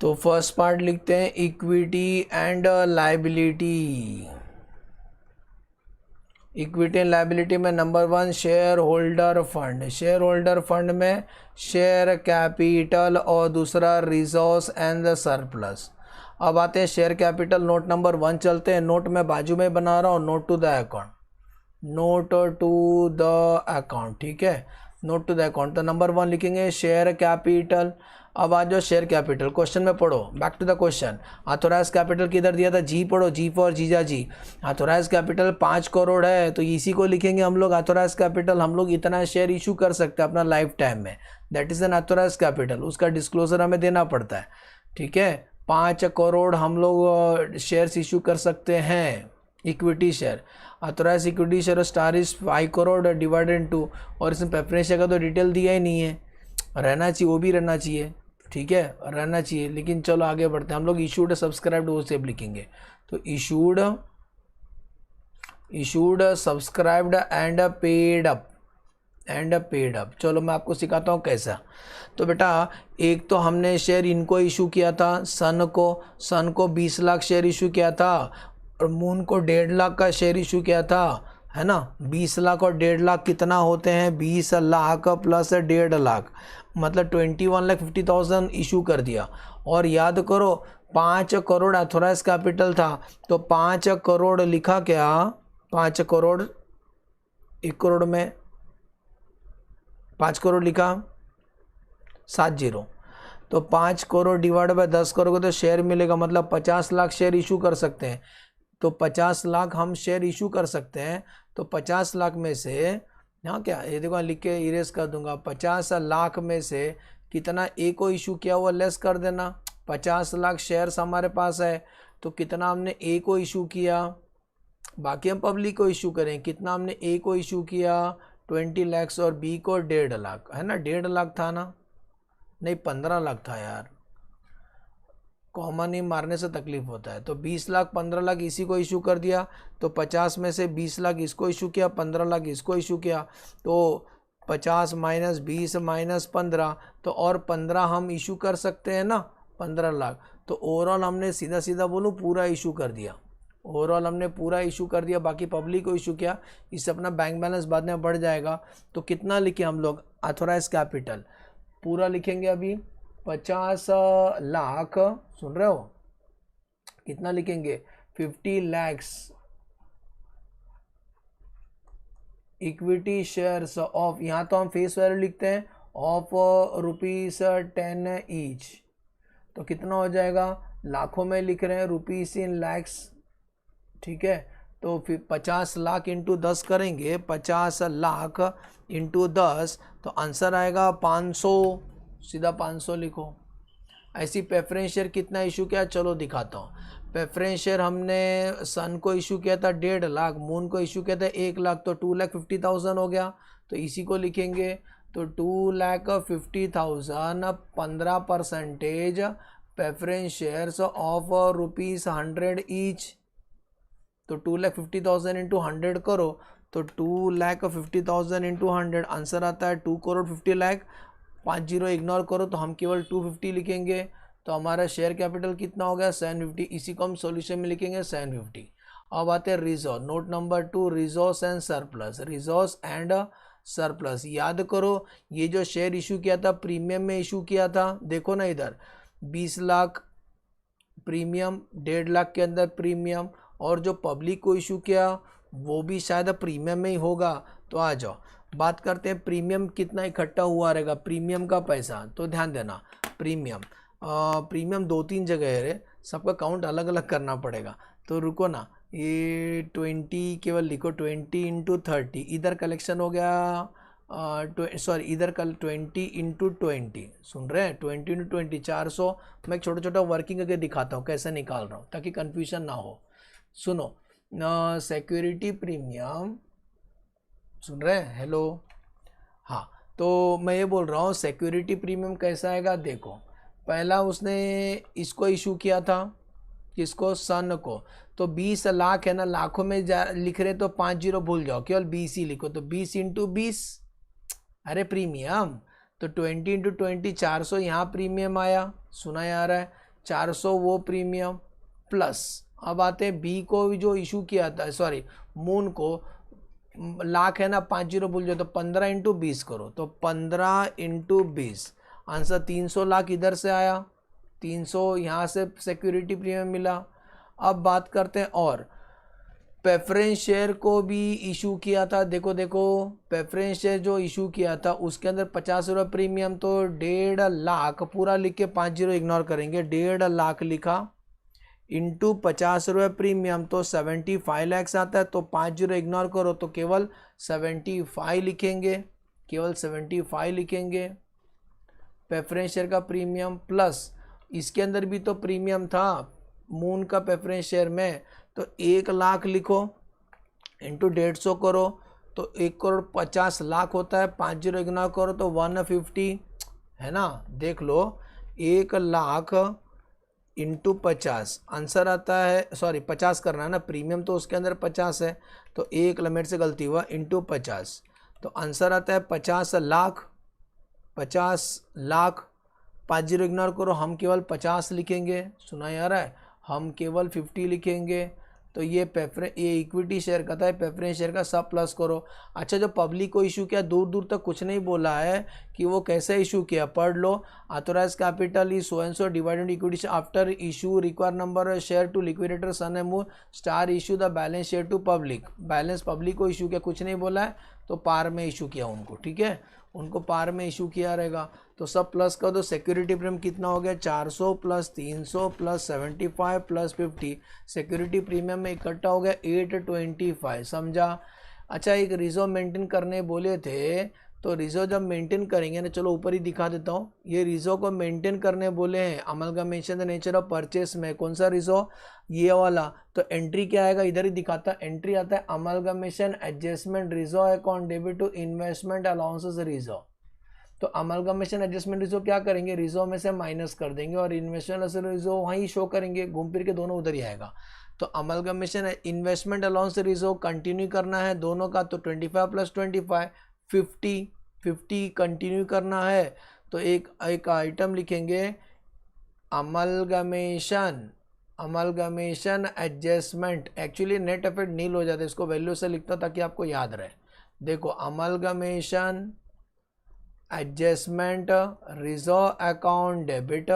तो फर्स्ट पार्ट लिखते हैं equity and liability. Equity and liability में number 1 shareholder fund. Shareholder fund में शेयर कैपिटल और दूसरा रिसोर्स एंड द सरप्लस। अब आते हैं शेयर कैपिटल, नोट नंबर 1 चलते हैं। नोट मैं बाजू में बना रहा हूँ, note to the account, note to the account, ठीक है, नोट टू द अकाउंट। तो नंबर 1 लिखेंगे शेयर कैपिटल। अब आ जाओ शेयर कैपिटल, क्वेश्चन में पढ़ो, back to the question. Authorise capital किधर दिया था, जी पढ़ो, जी फॉर जीजा जी। ऑथोराइज कैपिटल 5 करोड़ है, तो इसी को लिखेंगे हम लोग ऑथोराइज कैपिटल। हम लोग इतना शेयर इशू कर सकते हैं अपना लाइफ टाइम में, that is an authorise capital. उसका डिस्क्लोजर हमें देना पड़ता है, ठीक है। 5 करोड़ हम लोग शेयर्स इशू कर सकते हैं, equity share. Authorise equity share star is 5 crore divided 2, और इसमें प्रेफरेंस शेयर का तो डिटेल दिया ही नहीं है, रहना चाहिए, वो भी रहना चाहिए, ठीक है, रहना चाहिए। लेकिन चलो आगे बढ़ते हैं, हम लोग इशूड सब्सक्राइब्ड वो सेब लिखेंगे। तो issued subscribed and paid up, चलो मैं आपको सिखाता हूँ कैसा। तो बेटा एक तो हमने शेयर इनको इशू किया था, सन को 20 लाख शेयर इशू किया था, और मून को 1.5 लाख का शेयर इशू किया था, है ना। 20 लाख और 1.5 लाख कितना होते हैं, 20 लाख प्लस 1.5 लाख, मतलब 21,50,000 इशू कर दिया। और याद करो 5 करोड़ ऑथोराइज कैपिटल था, तो 5 करोड़ लिखा क्या, 5 करोड़, 1 करोड़ में 5 करोड़ लिखा 70, तो 5 करोड़ डिवाइड बाय 10 करोड़ तो शेयर मिलेगा, मतलब 50 लाख शेयर इशू कर सकते हैं। तो 50 लाख हम शेयर इशू कर सकते हैं, तो 50 लाख में से, यहाँ क्या ये देखो लिख के इरेज कर दूंगा, 50 लाख में से कितना ए को इशू किया हुआ लेस कर देना। 50 लाख शेयर्स हमारे पास है, तो कितना हमने ए को इशू किया, बाकी हम पब्लिक को इशू करें, कितना हमने ए को इशू किया 20 लाख, और बी को 1.5 लाख, है ना, 1.5 लाख था ना, नहीं 15 लाख था यार, कॉमन ही मारने से तकलीफ होता है। तो 20 लाख 15 लाख इसी को इशू कर दिया, तो 50 में से 20 लाख इसको इशू किया, 15 लाख इसको इशू किया, तो 50 माइनस 20 माइनस 15, तो और 15 हम इशू कर सकते हैं ना, 15 लाख। तो ओवरऑल हमने सीधा सीधा बोलूँ पूरा इशू कर दिया, ओवरऑल हमने पूरा इशू कर दिया, बाकी पब्लिक को इशू किया, इससे अपना बैंक बैलेंस बाद में बढ़ जाएगा। तो कितना लिखे हम लोग, ऑथोराइज कैपिटल पूरा लिखेंगे अभी 50 लाख, सुन रहे हो, कितना लिखेंगे 50 लैक्स इक्विटी शेयर्स ऑफ, यहाँ तो हम फेस वैल्यू लिखते हैं ऑफ ₹10 ईच, तो कितना हो जाएगा, लाखों में लिख रहे हैं, रुपीस इन लैक्स, ठीक है। तो फिर 50 लाख इंटू 10 करेंगे, 50 लाख इंटू 10, तो आंसर आएगा 500, सीधा 500 लिखो। ऐसी प्रेफरेंस शेयर कितना इशू किया, चलो दिखाता हूँ। प्रेफरेंस शेयर हमने सन को इशू किया था 1.5 लाख, मून को इशू किया था 1 लाख, तो 2,50,000 हो गया, तो इसी को लिखेंगे। तो 2,50,000 15% प्रेफरेंस शेयर्स ऑफ ₹100 ईच, तो 2,50,000 इंटू 100 करो, तो 2,50,000 इंटू 100 आंसर आता है 2 करोड़ 50 लाख। 5 जीरो इग्नोर करो तो हम केवल 250 लिखेंगे, तो हमारा शेयर कैपिटल कितना हो गया 750, इसी को हम सॉल्यूशन में लिखेंगे 750। अब आते हैं resource, note number 2 resource and surplus, resource and surplus. याद करो ये जो शेयर इशू किया था प्रीमियम में इशू किया था, देखो ना इधर 20 लाख प्रीमियम, 1.5 लाख के अंदर प्रीमियम, और जो पब्लिक को इशू किया वो भी शायद प्रीमियम में ही होगा। तो आ जाओ बात करते हैं प्रीमियम कितना इकट्ठा हुआ रहेगा, प्रीमियम का पैसा। तो ध्यान देना प्रीमियम 2-3 जगह है रे, सबका काउंट अलग अलग करना पड़ेगा। तो रुको ना, ये 20 केवल लिखो, 20 इंटू 30 इधर कलेक्शन हो गया, सॉरी इधर कल 20 इंटू 20, सुन रहे हैं 20 इंटू 20 400। मैं एक छोटा छोटा वर्किंग करके दिखाता हूँ कैसे निकाल रहा हूँ ताकि कन्फ्यूजन ना हो। सुनो सिक्योरिटी प्रीमियम, सुन रहे हैं, हेलो, हाँ, तो मैं ये बोल रहा हूँ सिक्योरिटी प्रीमियम कैसा आएगा, देखो पहला उसने इसको इशू किया था, किसको, सन को, तो 20 लाख है ना, लाखों में लिख रहे तो 5 जीरो भूल जाओ, केवल 20 ही लिखो, तो 20 इंटू 20, अरे प्रीमियम, तो 20 इंटू 20 400 यहाँ प्रीमियम आया, सुना आ रहा है, 400 वो प्रीमियम प्लस, अब आते हैं बी को भी जो इशू किया था, सॉरी मून को, लाख है ना, 50 भूल जाओ, तो 15 इंटू 20 करो, तो 15 इंटू 20 आंसर 300 लाख इधर से आया, 300 यहाँ से सिक्योरिटी प्रीमियम मिला। अब बात करते हैं और प्रेफरेंस शेयर को भी इशू किया था, देखो देखो प्रेफरेंस शेयर जो इशू किया था उसके अंदर 50 रुपये प्रीमियम, तो 1.5 लाख पूरा लिख के 50 इग्नोर करेंगे, 1.5 लाख लिखा इंटू 50 रुपये प्रीमियम तो 75 लैक्स आता है, तो 50 इग्नोर करो तो केवल 75 लिखेंगे, केवल 75 लिखेंगे प्रेफरेंस शेयर का प्रीमियम, प्लस इसके अंदर भी तो प्रीमियम था मून का प्रेफरेंस शेयर में, तो 1 लाख लिखो इंटू 150 करो तो 1,50,00,000 होता है, 50 इग्नोर करो तो 150 है ना, देख लो 1 लाख इंटू 50 आंसर आता है, सॉरी 50 करना है ना, प्रीमियम तो उसके अंदर 50 है, तो 1 मेरे से गलती हुआ इंटू 50, तो आंसर आता है 50 लाख, 50 लाख, 50 इग्नोर करो, हम केवल 50 लिखेंगे, सुना यार है, हम केवल 50 लिखेंगे, तो ये इक्विटी शेयर का था, प्रेफरेंस शेयर का सब प्लस करो। अच्छा जो पब्लिक को इशू किया, दूर दूर तक कुछ नहीं बोला है कि वो कैसे इशू किया, पढ़ लो। Authorise capital is so and so divided equity after issue require number share to liquidator Sun and Moon Star issue the balance share to public, balance public को इशू किया, कुछ नहीं बोला है, तो पार में इशू किया उनको, ठीक है, उनको पार में इशू किया रहेगा, तो सब प्लस कर दो। सिक्योरिटी प्रीमियम कितना हो गया, 400 plus 300 plus 75 plus 50, security premium में इकट्ठा हो गया 825, समझा। अच्छा एक रिजर्व मेंटेन करने बोले थे, तो रिजर्व जब मेंटेन करेंगे ना, चलो ऊपर ही दिखा देता हूँ, ये रिजर्व को मेंटेन करने बोले हैं amalgamation the nature of purchase में, कौन सा रिजर्व, ये वाला, तो एंट्री क्या आएगा, इधर ही दिखाता, एंट्री आता है amalgamation adjustment reserve account debit to investment allowances reserve, तो अमलगमेशन एडजस्टमेंट रिजर्व क्या करेंगे, रिजर्व में से माइनस कर देंगे और इन्वेस्टमेंट रिजर्व वहीं शो करेंगे, घूम फिर के दोनों उधर ही आएगा, तो amalgamation investment allowance reserve continue करना है दोनों का, तो 25 प्लस 25 50 कंटिन्यू करना है, तो एक आइटम लिखेंगे amalgamation adjustment, actually net effect nil हो जाता है, इसको वैल्यू से लिखता ताकि आपको याद रहे, देखो amalgamation adjustment reserve account debit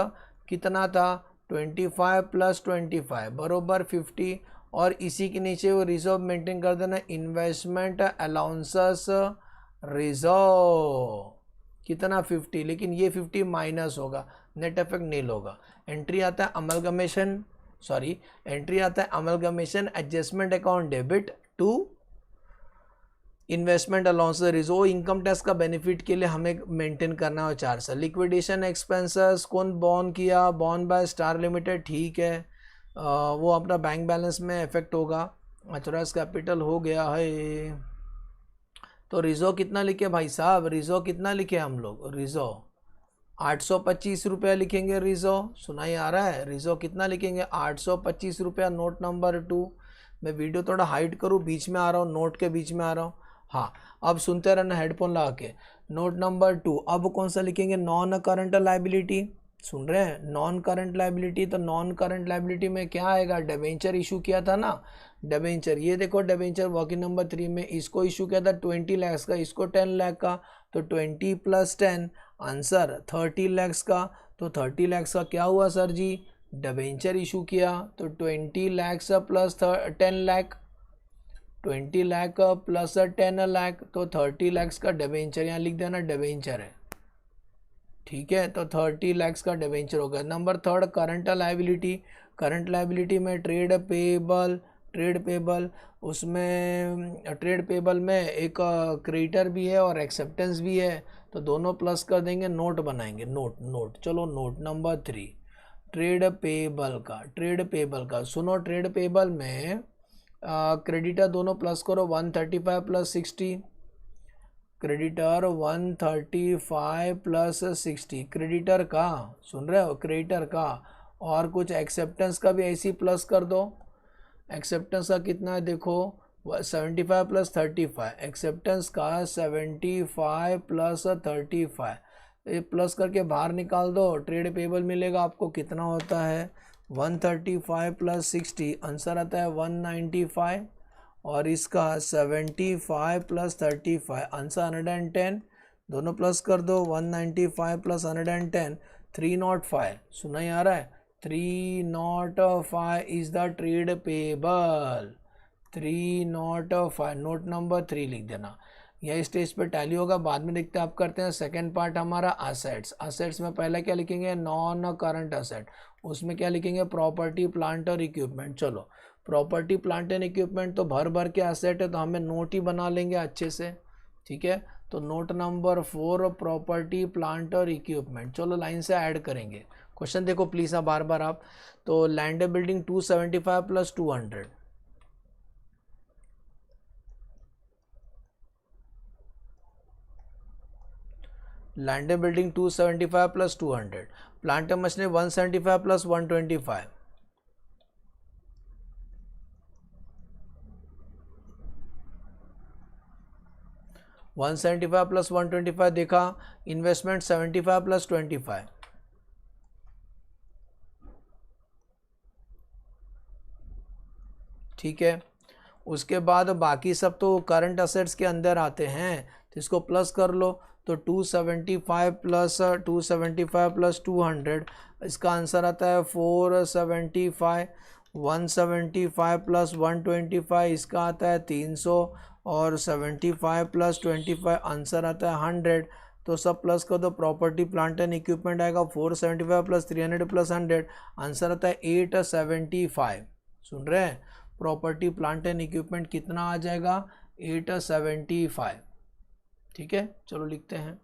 कितना था, 25 प्लस 25 बरोबर 50, और इसी के नीचे वो रिजर्व मेंटेन कर देना इन्वेस्टमेंट अलाउंसेस रिजर्व कितना 50, लेकिन ये 50 माइनस होगा, नेट इफेक्ट नील होगा, एंट्री आता है amalgamation adjustment account debit to investment allowance reserve, income tax का बेनिफिट के लिए हमें मेंटेन करना है 400। लिक्विडेशन एक्सपेंसेस कौन बॉन्ड किया, बॉन्ड बाय स्टार लिमिटेड, ठीक है, वो अपना बैंक बैलेंस में इफेक्ट होगा, ऑथराइज कैपिटल हो गया है, तो रिजर्व कितना लिखे भाई साहब, रिजर्व कितना लिखे हम लोग, रिजर्व 825 रुपया लिखेंगे, रिजर्व सुनाई आ रहा है, रिजर्व कितना लिखेंगे 825 रुपया, नोट नंबर 2, मैं वीडियो थोड़ा हाइड करूँ, बीच में आ रहा हूँ, नोट के बीच में आ रहा हूँ, हाँ अब सुनते रहना हेडफोन लगा के, नोट नंबर 2, अब कौन सा लिखेंगे, नॉन करंट लाइबिलिटी, सुन रहे हैं, नॉन करंट लाइबिलिटी, तो नॉन करंट लाइबिलिटी में क्या आएगा, डिबेंचर इशू किया था ना, डिबेंचर, ये देखो डिबेंचर वर्किंग नंबर 3 में इसको इशू किया था 20 लाख का, इसको 10 लाख का, तो 20 प्लस 10 आंसर 30 लाख का, तो 30 लाख का क्या हुआ सर जी, डिबेंचर इशू किया, तो 20 लाख प्लस 10 लाख, 20 लाख प्लस 10 लाख, तो 30 लाख का डिबेंचर, यहाँ लिख देना डिबेंचर है, ठीक है, तो 30 लाख का डिबेंचर होगा। Number 3 current liability, current liability में ट्रेड पेबल, उसमें ट्रेड पेबल में एक क्रेडिटर भी है और एक्सेप्टेंस भी है, तो दोनों प्लस कर देंगे, नोट बनाएंगे, नोट चलो, नोट नंबर 3 ट्रेड पेबल का सुनो, ट्रेड पेबल में क्रेडिटर दोनों प्लस करो, 135 प्लस 60, क्रेडिटर 135 प्लस 60, क्रेडिटर का सुन रहे हो, क्रेडिटर का, और कुछ एक्सेप्टेंस का भी ऐसी प्लस कर दो, एक्सेप्टेंस का कितना है देखो, 75 प्लस 35, एक्सेप्टेंस का 75 प्लस 35, तो ये प्लस करके बाहर निकाल दो, ट्रेड पेबल मिलेगा आपको, कितना होता है 135 + 60, आंसर आता है 195, और इसका 75 + 35 आंसर 110, दोनों प्लस कर दो, 195 + 110 305, सुना ही आ रहा है, 305 is the trade payable, 305, note number 3 लिख देना। यह स्टेज पे टैली होगा, बाद में देखते हैं। आप करते हैं सेकंड पार्ट हमारा असेट्स। असेट्स में पहले क्या लिखेंगे, नॉन करंट असेट, उसमें क्या लिखेंगे, प्रॉपर्टी प्लांट और इक्विपमेंट। चलो प्रॉपर्टी प्लांट एंड इक्विपमेंट तो भर भर के असेट है, तो हमें नोट ही बना लेंगे अच्छे से, ठीक है। तो नोट नंबर 4 प्रॉपर्टी प्लांट और इक्विपमेंट, चलो लाइन से ऐड करेंगे। क्वेश्चन देखो प्लीज़ बार बार आप, तो land building 275 + 200, land building 275 + 200, plant machinery 175 + 125, +125 देखा। इन्वेस्टमेंट 75 + 25, ठीक है। उसके बाद बाकी सब तो करंट असेट्स के अंदर आते हैं, तो इसको प्लस कर लो, तो 275 + 200, इसका आंसर आता है 475, 175 + 125 इसका आता है 300, और 75 + 25 आंसर आता है 100। तो सब प्लस कर दो, प्रॉपर्टी प्लांट एंड इक्विपमेंट आएगा 475 + 300 + 100, आंसर आता है 875। सुन रहे हैं, प्रॉपर्टी प्लांट एंड इक्विपमेंट कितना आ जाएगा, 875, ठीक है। चलो लिखते हैं,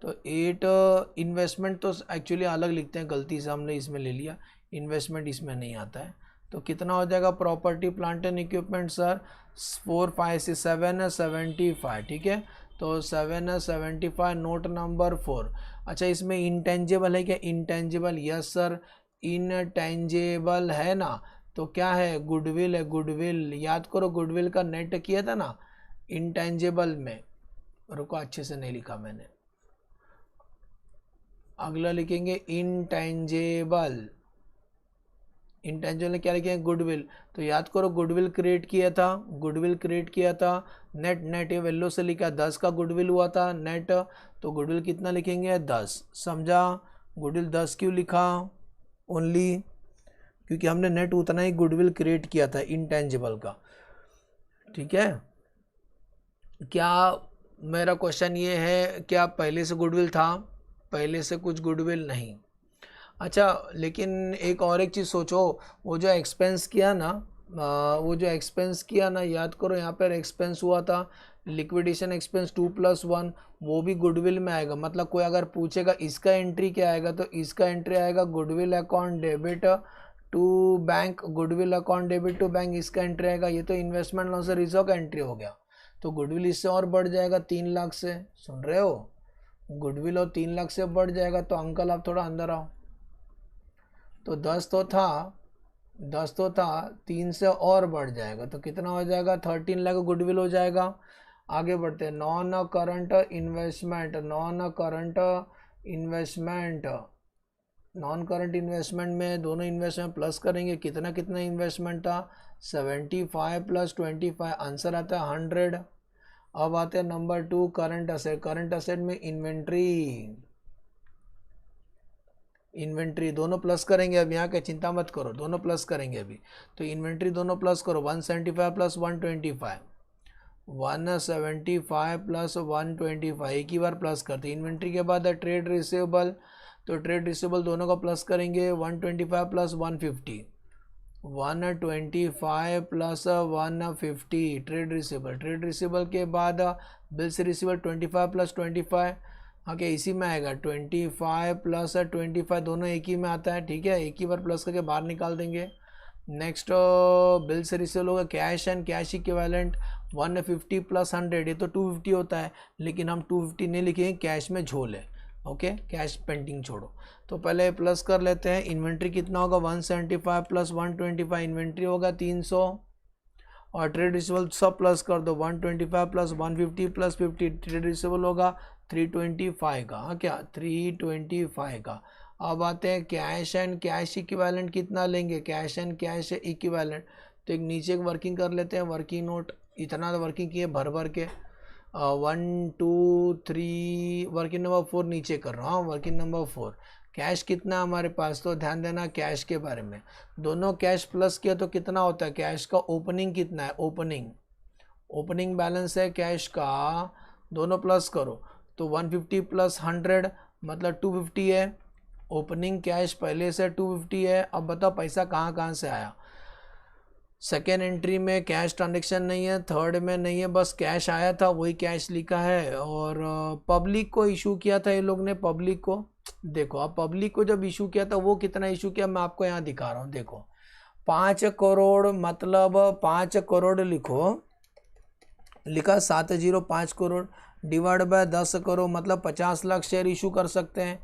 तो 8, इन्वेस्टमेंट तो एक्चुअली अलग लिखते हैं, गलती से हमने इसमें ले लिया, इन्वेस्टमेंट इसमें नहीं आता है। तो कितना हो जाएगा property plant and equipment sir, 4 5 से 7 75, ठीक है। तो 775, नोट नंबर 4। अच्छा इसमें इंटेंजिबल है क्या, इंटेंजिबल, यस सर इंटेंजिबल है ना, तो क्या है, गुडविल है, गुडविल याद करो, गुडविल का नेट किया था ना इंटेंजिबल में, रुको अच्छे से नहीं लिखा मैंने, अगला लिखेंगे इंटेंजिबल, इंटेंजिबल में क्या लिखेंगे, गुडविल। तो याद करो गुडविल क्रिएट किया था, गुडविल क्रिएट किया था, नेट, नेट ये वैल्यू से लिखा 10 का गुडविल हुआ था नेट, तो गुडविल कितना लिखेंगे 10, समझा। गुडविल 10 क्यों लिखा ओनली, क्योंकि हमने नेट उतना ही गुडविल क्रिएट किया था इंटेंजिबल का, ठीक है। क्या मेरा क्वेश्चन ये है, क्या पहले से गुडविल था, पहले से कुछ गुडविल नहीं। अच्छा लेकिन एक और एक चीज़ सोचो, वो जो एक्सपेंस किया ना, याद करो यहाँ पर एक्सपेंस हुआ था, लिक्विडेशन एक्सपेंस 2 + 1, वो भी गुडविल में आएगा। मतलब कोई अगर पूछेगा इसका एंट्री क्या आएगा, तो इसका एंट्री आएगा goodwill account debit to bank, goodwill account debit to bank, इसका एंट्री आएगा। ये तो इन्वेस्टमेंट लॉस रिजर्व का एंट्री हो गया, तो गुडविल इससे और बढ़ जाएगा 3 लाख से, सुन रहे हो, गुडविल और 3 लाख से बढ़ जाएगा। तो अंकल आप थोड़ा अंदर आओ, तो 10 तो था 3 से और बढ़ जाएगा, तो कितना हो जाएगा 13 लाख गुडविल हो जाएगा। आगे बढ़ते हैं, non current investment, non current investment में दोनों इन्वेस्टमेंट प्लस करेंगे, कितना कितना इन्वेस्टमेंट था, 75 + 25 आंसर आता है 100। अब आते हैं number 2 current asset, current asset में इन्वेंट्री दोनों प्लस करेंगे, अब यहाँ के चिंता मत करो, दोनों प्लस करेंगे अभी। तो इन्वेंट्री दोनों प्लस करो, 175 + 125, 175 + 125 एक ही बार प्लस करते। इन्वेंट्री के बाद है ट्रेड रिसीवेबल, तो ट्रेड रिसीवेबल दोनों का प्लस करेंगे, 125 + 150, 125 + 150 ट्रेड रिसीवेबल के बाद बिल्स रिसीवेबल 25 + 25, हाँ क्या इसी में आएगा, 25 + 25 दोनों एक ही में आता है, ठीक है, एक ही बार प्लस करके बाहर निकाल देंगे। नेक्स्ट बिल से रिसीव होगा कैश एंड कैश इक्विवेलेंट 150 + 100, ये तो 250 होता है, लेकिन हम 250 नहीं लिखेंगे, कैश में झोल है, ओके, कैश पेंटिंग छोड़ो। तो पहले प्लस कर लेते हैं, इन्वेंट्री कितना होगा 175 + 125, इन्वेंट्री होगा 300, और ट्रेड रिसीवेबल सब प्लस कर दो, 125 + 150 + 50 ट्रेड रिसीवेबल होगा 325 का, हाँ क्या 325 का। अब आते हैं कैश एंड कैश इक्विवेलेंट कितना लेंगे, कैश एंड कैश इक्विवेलेंट। तो एक नीचे एक वर्किंग कर लेते हैं, वर्किंग नोट इतना वर्किंग किए भर भर के 1 2 3 वर्किंग नंबर 4 नीचे कर रहा हूँ, वर्किंग नंबर 4। कैश कितना हमारे पास, तो ध्यान देना कैश के बारे में, दोनों कैश प्लस किया तो कितना होता है, कैश का ओपनिंग कितना है, ओपनिंग बैलेंस है कैश का, दोनों प्लस करो तो 150 प्लस 100 मतलब 250 है। ओपनिंग कैश पहले से 250 है। अब बताओ पैसा कहाँ कहाँ से आया। सेकेंड एंट्री में कैश ट्रांजेक्शन नहीं है, थर्ड में नहीं है, बस कैश आया था वही कैश लिखा है। और पब्लिक को इशू किया था ये लोग ने, पब्लिक को देखो, अब पब्लिक को जब इशू किया था वो कितना इशू किया मैं आपको यहाँ दिखा रहा हूँ। देखो 5 करोड़ मतलब 5 करोड़ लिखा 705 करोड़ डिवाइड बाय 10 करोड़ मतलब 50 लाख शेयर इशू कर सकते हैं।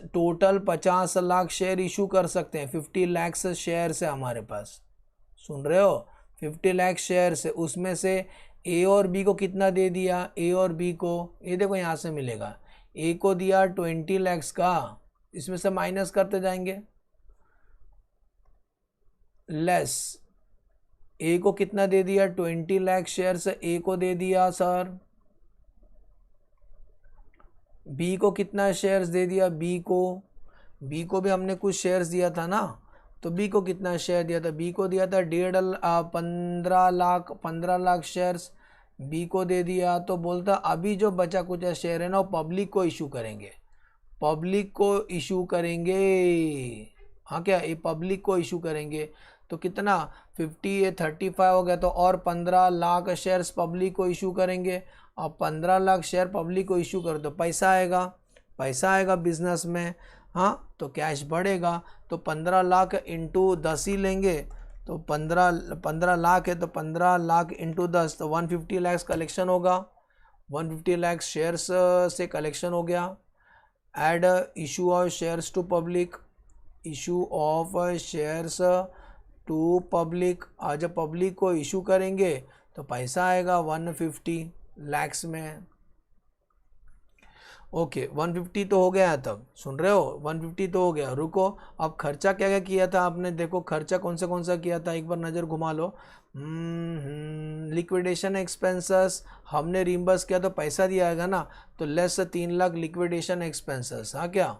टोटल 50 लाख शेयर इशू कर सकते हैं। 50 लाख शेयर से हमारे पास, सुन रहे हो, 50 लाख शेयर से, उसमें से ए और बी को कितना दे दिया, ए और बी को, ये देखो यहाँ से मिलेगा, ए को दिया 20 लाख का, इसमें से माइनस करते जाएंगे, लेस ए को कितना दे दिया 20 लाख शेयर से, ए को दे दिया सर, बी को कितना शेयर्स दे दिया, बी को भी हमने कुछ शेयर्स दिया था ना, तो बी को कितना शेयर दिया था, बी को दिया था 15 लाख शेयर्स बी को दे दिया। तो बोलता अभी जो बचा कुछ शेयर है ना वो पब्लिक को इशू करेंगे, पब्लिक को इशू करेंगे, हाँ क्या, ये पब्लिक को इशू करेंगे। तो कितना 50 35 हो गया, तो और 15 लाख शेयर्स पब्लिक को इशू करेंगे। अब 15 लाख शेयर पब्लिक को इशू कर दो, पैसा आएगा बिजनेस में, हाँ तो कैश बढ़ेगा। तो 15 लाख इंटू 10 ही लेंगे, तो 15 लाख है तो 15 लाख इंटू 10 तो 150 लाख कलेक्शन होगा, 150 लाख शेयर्स से कलेक्शन हो गया। Add issue of shares to public, issue of shares to public, आज पब्लिक को इशू करेंगे तो पैसा आएगा 150 लाख्स में। ओके 150 तो हो गया तब, सुन रहे हो 150 तो हो गया। रुको, अब खर्चा क्या क्या किया था आपने, देखो खर्चा कौन सा किया था, एक बार नज़र घुमा लो। लिक्विडेशन एक्सपेंसेस हमने रिम्बर्स किया तो पैसा दिया आएगा ना, तो लेस 3 लाख लिक्विडेशन एक्सपेंसेस, हाँ क्या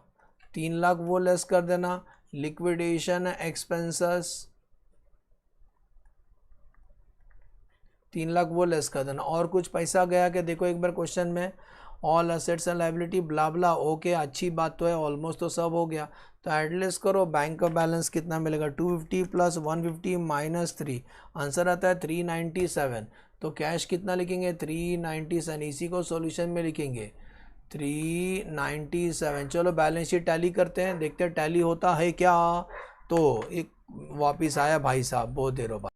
3 लाख वो लेस कर देना, लिक्विडेशन एक्सपेंसेस 3 लाख वो लेस कर देना। और कुछ पैसा गया कि देखो एक बार क्वेश्चन में, all assets and liability blah blah, okay अच्छी बात तो है, ऑलमोस्ट तो सब हो गया। तो एडलेस करो, बैंक का बैलेंस कितना मिलेगा, 250 प्लस 150 माइनस 3, आंसर आता है 397। तो कैश कितना लिखेंगे 397, इसी को सॉल्यूशन में लिखेंगे 397। चलो बैलेंस शीट टैली करते हैं, देखते हैं टैली होता है क्या। तो एक वापिस आया भाई साहब, बहुत देर बाद।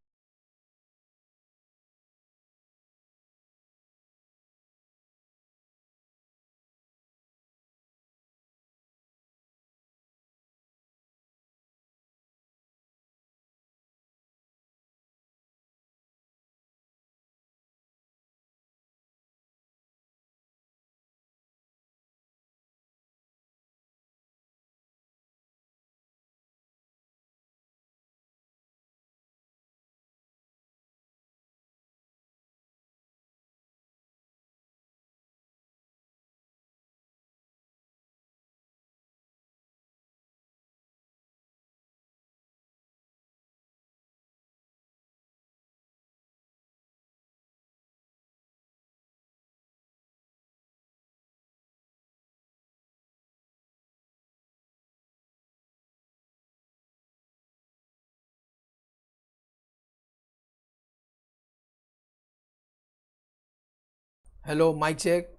Hello mic check,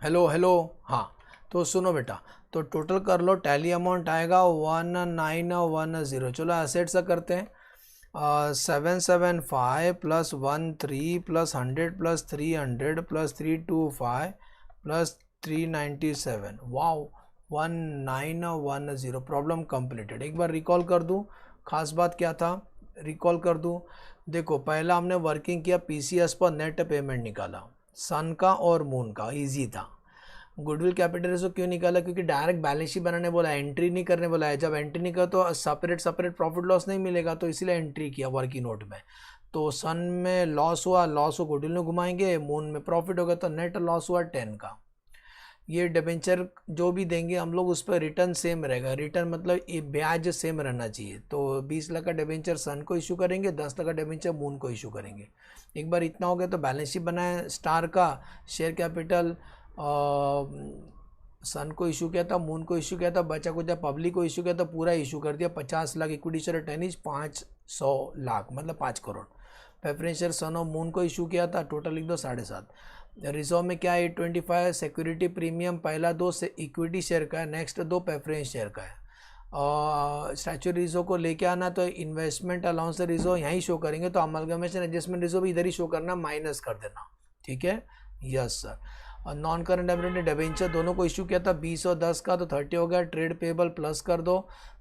hello hello, हाँ तो सुनो बेटा, तो टोटल कर लो, टैली अमाउंट आएगा 1910। चलो एसेट से करते हैं, 775 plus 13 plus 100 plus 300 plus 325 plus 397, wow 1910। Problem completed. एक बार रिकॉल कर दूँ, खास बात क्या था, रिकॉल कर दूँ। देखो पहला हमने वर्किंग किया, पीसीएस पर नेट पेमेंट निकाला, सन का और मून का, इजी था। गुडविल कैपिटल रेशो क्यों निकाला, क्योंकि डायरेक्ट बैलेंस शीट बनाने बोला है, एंट्री नहीं करने बोला है। जब एंट्री नहीं कर तो सेपरेट प्रॉफिट लॉस नहीं मिलेगा, तो इसीलिए एंट्री किया वर्किंग नोट में। तो सन में लॉस हुआ, लॉस को गुडविल में घुमाएंगे, मून में प्रॉफिट होगा, तो नेट लॉस हुआ 10 का। ये डिबेंचर जो भी देंगे हम लोग उस पर रिटर्न सेम रहेगा, रिटर्न मतलब ये ब्याज सेम रहना चाहिए। तो 20 लाख का डिबेंचर सन को इशू करेंगे, 10 लाख का डिबेंचर मून को इशू करेंगे। एक बार इतना हो गया तो बैलेंस शीट बनाए, स्टार का शेयर कैपिटल सन को इशू किया था, मून को इशू किया था, बचा कुछ पब्लिक को इशू किया था, पूरा इशू कर दिया। 50 लाख इक्विटी शेयर टेनिज 500 लाख मतलब 5 करोड़। प्रेफरेंशियल सन और मून को इशू किया था, टोटल लिख दो 7.5। रिजर्व में क्या है 825 सिक्योरिटी प्रीमियम, पहला 2 से इक्विटी शेयर का है, नेक्स्ट 2 प्रेफरेंस शेयर का है। स्टैच्यूटरी रिजर्व को लेके आना तो इन्वेस्टमेंट अलाउंस रिजर्व यहीं शो करेंगे, तो अमलगमेशन एडजस्टमेंट रिजर्व इधर ही शो करना, माइनस कर देना, ठीक है। Yes sir. और नॉन करंट एबिलिटी डिबेंचर दोनों को इशू किया था 20 और 10 का, तो 30 हो गया। ट्रेड पेबल प्लस कर दो,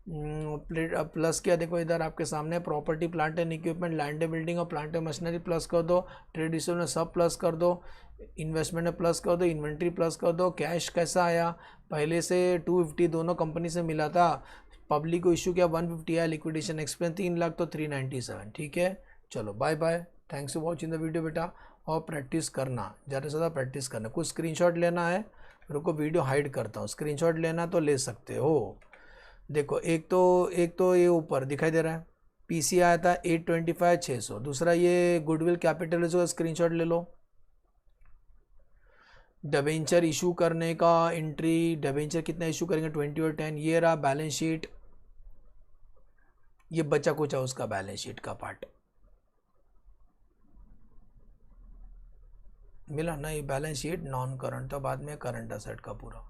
प्लस किया देखो इधर आपके सामने, property plant and equipment, land building और प्लांट एंड मशीनरी प्लस कर दो, ट्रेड रिसीव में सब प्लस कर दो, इन्वेस्टमेंट में प्लस कर दो, इन्वेंट्री प्लस कर दो। कैश कैसा आया, पहले से 250 दोनों कंपनी से मिला था, पब्लिक को इशू किया 150 आया, लिक्विडेशन एक्सपेंस 3 लाख तो 397, ठीक है। चलो bye bye, thanks for watching the video बेटा। और प्रैक्टिस करना, ज़्यादा से ज़्यादा प्रैक्टिस करना। कुछ स्क्रीनशॉट लेना है, रुको वीडियो हाइड करता हूँ, स्क्रीनशॉट लेना तो ले सकते हो। देखो एक तो ये ऊपर दिखाई दे रहा है, पीसी आया था 825 600, दूसरा ये गुडविल कैपिटल का स्क्रीनशॉट ले लो। डिबेंचर इशू करने का एंट्री, डिबेंचर कितना इशू करेंगे 20 और 10, ये रहा बैलेंस शीट, ये बचा कुछ है उसका बैलेंस शीट का पार्ट मिला ना, ये बैलेंस शीट नॉन करंट था, बाद में करंट असेट का पूरा,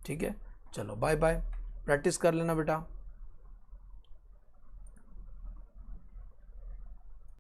ठीक है। चलो बाय बाय, प्रैक्टिस कर लेना बेटा।